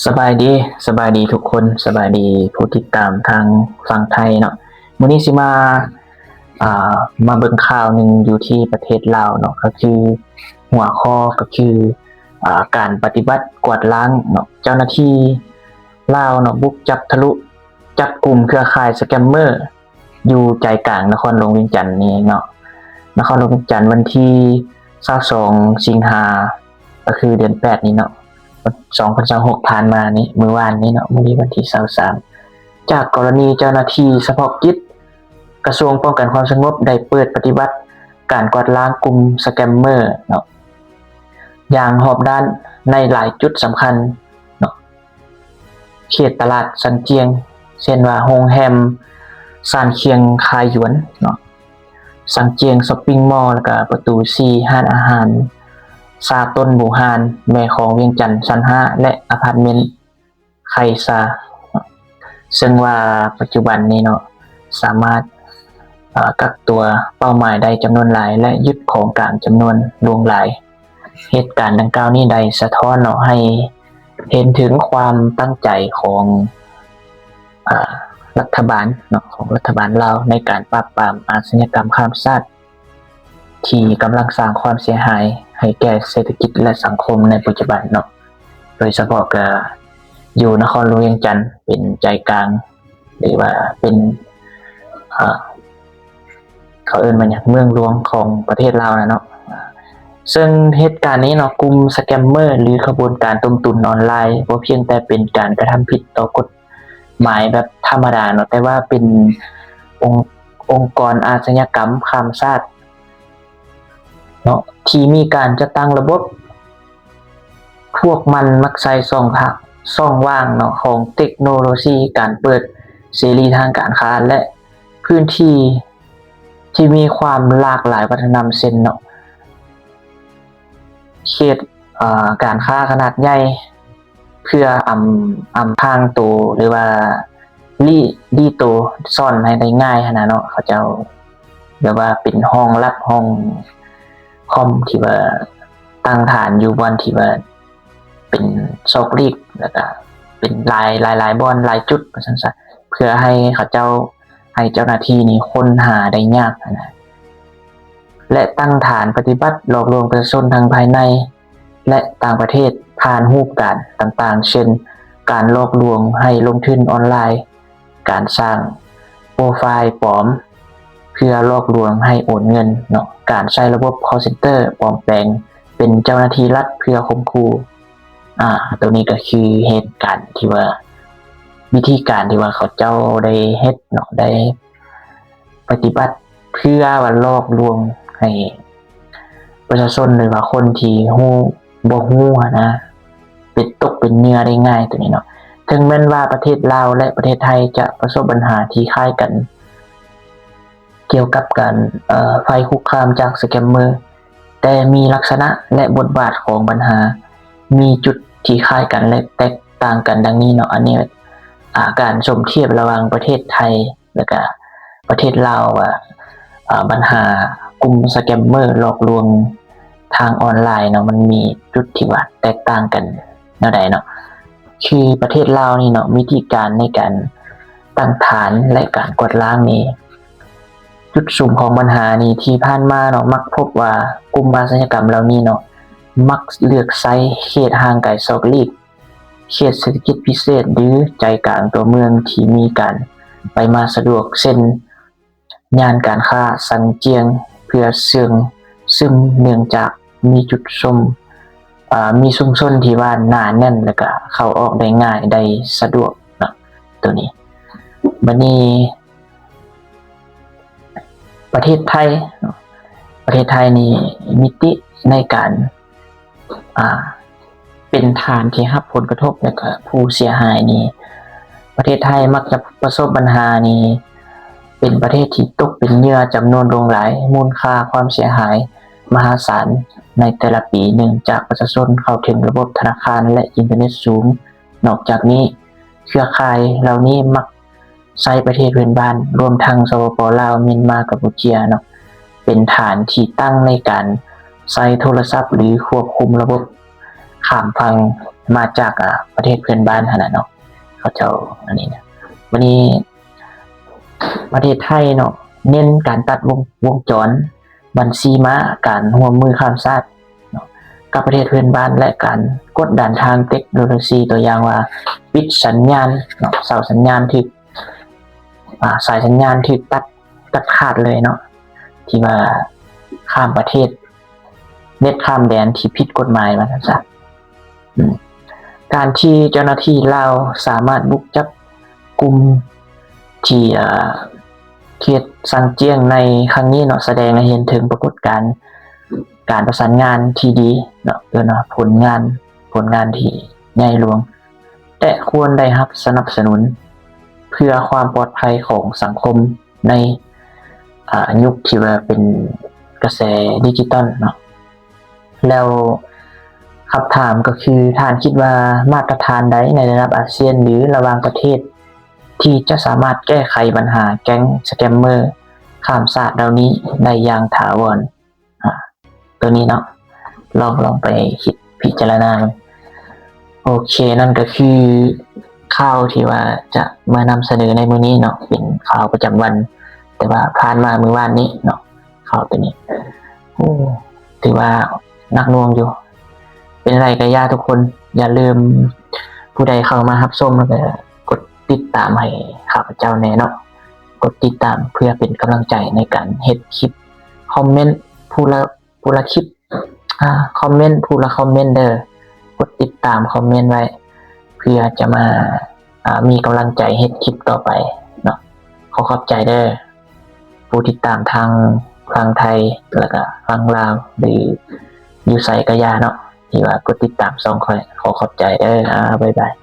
สบายดีทุกคนสบายดีผู้ติดตามทางฝั่งไทยเนาะมื้อนี้สิอ่ามาเบิ่งข่าวหนึ่งอยู่ที่ประเทศลาวเนาะก็คือหัวข้อก็คือการปฏิบัติกวาดล้างเนาะเจ้าหน้าที่ลาวเนาะบุกจับทะลุจับกลุ่มเครือข่ายสแกมเมอร์อยู่ใจกลางนครหลวงเวียงจันทน์นี่เนาะนครหลวงเวียงจันทน์วันที่22สิงหาก็คือเดือน8นี้เนาะ 2026ผ่านมานี้เมื่อวานนี้เนาะมื้อนี้วันที่23จากกรณีเจ้าหน้าที่เฉพาะกิจกระทรวงป้องกันความสงบได้เปิดปฏิบัติการกวาดล้างกลุ่มสแกมเมอร์เนาะอย่างรอบด้านในหลายจุดสำคัญเนาะเขตตลาดสันเจียงเช่นว่าโรงแรมซานเคียงคายหยวนเนาะสันเจียงช้อปปิ้งมอลล์แล้วก็ประตู4ห้านอาหารซาต้นหมู่ฮานแม่ของเวียงจันทน์ชั้น5และอพาร์ตเมนต์ไคซาซึ่งว่าปัจจุบันนี้เนาะสามารถกักตัวเป้าหมายได้จำนวนหลายและยึดของกลางจำนวนหลวงหลายเหตุการณ์ดังกล่าวนี้ได้สะท้อนเนาะให้เห็นถึงความตั้งใจของรัฐบาลเนาะของรัฐบาลลาวในการปราบปรามอาชญากรรมข้ามชาติที่กำลังสร้างความเสียหายให้แก่เศรษฐกิจและสังคมในปัจจุบันเนาะโดยเฉพาะก็อยู่นครหลวงเวียงจันทน์เป็นใจกลางหรือว่าเป็นเขาเอิ้นว่าหยังเมืองหลวงของประเทศลาวนะเนาะซึ่งเหตุการณ์นี้เนาะกลุ่มสแกมเมอร์หรือขบวนการต้มตุ๋นออนไลน์บ่เพียงแต่เป็นการกระทำผิดต่อกฎหมายแบบธรรมดาเนาะแต่ว่าเป็นองค์กรอาชญากรรมข้ามชาติเนาะที่มีการจัดตั้งระบบพวกมันมักใช้ช่องว่างเนาะของเทคโนโลยีการเปิดเสรีทางการค้าและพื้นที่ที่มีความหลากหลายวัฒนธรรมเช่นเนาะเขตการค้าขนาดใหญ่เพื่ออำพรางตัวหรือว่าลี่ตัวซ่อนให้ได้ง่ายขนาดเนาะเขาเจ้าแบบว่าเป็นห้องลับห้องคอมที่ว่าตั้งฐานอยู่บอนที่ว่าเป็นซอกลีกแล้วก็เป็นหลายบอนหลายจุดว่าซั่นซะเพื่อให้เขาเจ้าให้เจ้าหน้าที่นี่ค้นหาได้ยากนะและตั้งฐานปฏิบัติหลอกลวงประชาชนทางภายในและต่างประเทศผ่านรูปการต่างๆเช่นการหลอกลวงให้ลงทุนออนไลน์การสร้างโปรไฟล์ปลอมเพื่อหลอกลวงให้โอนเงินเนาะการใช้ระบบ call center ปลอมแปลงเป็นเจ้าหน้าที่รัฐเพื่อข่มขู่ตัวนี้ก็คือเหตุการณ์ที่ว่าวิธีการที่ว่าเขาเจ้าได้เฮ็ดเนาะได้ปฏิบัติเพื่อว่าหลอกลวงให้ประชาชนหรือว่าคนที่บ่ฮู้นะเป็นตกเป็นเหยื่อได้ง่ายตัวนี้เนาะถึงแม้ว่าประเทศลาวและประเทศไทยจะประสบปัญหาที่คล้ายกันเกี่ยวกับการภัยคุกคามจากสแกมเมอร์แต่มีลักษณะและบทบาทของปัญหามีจุดที่คล้ายกันและแตกต่างกันดังนี้เนาะอันนี้การชมเทียบระหว่างประเทศไทยและก็ประเทศลาวปัญหากลุ่มสแกมเมอร์หลอกลวงทางออนไลน์เนาะมันมีจุดที่ว่าแตกต่างกันแนวใดเนาะคือประเทศลาวนี่เนาะวิธีการในการตั้งฐานและการกวาดล้างนี่จุดสูงของปัญหานี้ที่ผ่านมาเนาะมักพบว่ากลุ่มอาชญากรรมเหล่านี้เนาะมักเลือกใช้เขตห่างไกลซอกลีกเขตเศรษฐกิจพิเศษหรือใจกลางตัวเมืองที่มีการไปมาสะดวกเช่นย่านการค้าสันเจียงเพื่อซึ่งเนื่องจากมีจุดมีชุมชนที่ว่าหนาแน่นแล้วก็เข้าออกได้ง่ายได้สะดวกเนาะตัวนี้บัดนี้ประเทศไทยนี่มิติในการเป็นฐานที่รับผลกระทบแล้วก็ผู้เสียหายนี่ประเทศไทยมักจะประสบปัญหานี้เป็นประเทศที่ตกเป็นเหยื่อจำนวนหลายมูลค่าความเสียหายมหาศาลในแต่ละปีเนื่องจากประชาชนเข้าถึงระบบธนาคารและอินเทอร์เน็ตสูงนอกจากนี้เครือข่ายเหล่านี้มักใช้ประเทศเพื่อนบ้านรวมทั้งสปป.ลาวเมียนมากัมพูชาเนาะเป็นฐานที่ตั้งในการใช้โทรศัพท์หรือควบคุมระบบข้ามฝั่ง มาจากประเทศเพื่อนบ้านขนาดเนาะเขาเจ้าอันนี้นะวันนี้ประเทศไทยเนาะเน้นการตัดวงจรบัญชีม้าการร่วมมือข้ามชาติเนาะกับประเทศเพื่อนบ้านและการกดดันทางเทคโนโลยีตัวอย่างว่าปิดสัญญาณเนาะเสาสัญญาณที่สายสัญญาณที่ตัดขาดเลยเนาะที่ว่าข้ามประเทศเน็ตข้ามแดนที่ผิดกฎหมายมาซะการที่เจ้าหน้าที่ลาวสามารถบุกจับกลุ่มที่เขตสังเจียงในครั้งนี้เนาะแสดงให้เห็นถึงปรากฏการประสานงานที่ดีเนาะผลงานที่ใหญ่หลวงแต่ควรได้รับสนับสนุนเพื่อความปลอดภัยของสังคมในยุคที่ว่าเป็นกระแสดิจิตอลเนาะแล้วคำถามก็คือท่านคิดว่ามาตรฐานใดในระดับอาเซียนหรือระหว่างประเทศที่จะสามารถแก้ไขปัญหาแก๊งสแกมเมอร์ข้ามชาติเหล่านี้ได้อย่างถาวรตัวนี้เนาะลองไปคิดพิจารณาโอเคนั่นก็คือข่าวที่ว่าจะมานำเสนอในมื้อนี้เนาะเป็นข่าวประจำวันแต่ว่าผ่านมามื้อวานนี้เนาะข่าวตัวนี้ถือว่านักหน่วงอยู่เป็นไรก็ย่าทุกคนอย่าลืมผู้ใดเข้ามารับชมแล้วก็กดติดตามให้ข้าพเจ้าแน่เนาะกดติดตามเพื่อเป็นกำลังใจในการเฮ็ดคลิปคอมเมนต์ผู้ละคลิปคอมเมนต์ผู้ละคอมเมนต์เด้อกดติดตามคอมเมนต์ไว้เพื่อจะมามีกำลังใจเฮ็ดคลิปต่อไปเนาะขอบใจเด้อผู้ติดตามทางไทยแล้วก็ทางลาวหรืออยู่ไสก็ย่าเนาะที่ว่ากดติดตาม2ค่อยขอบใจเด้อบ๊ายบาย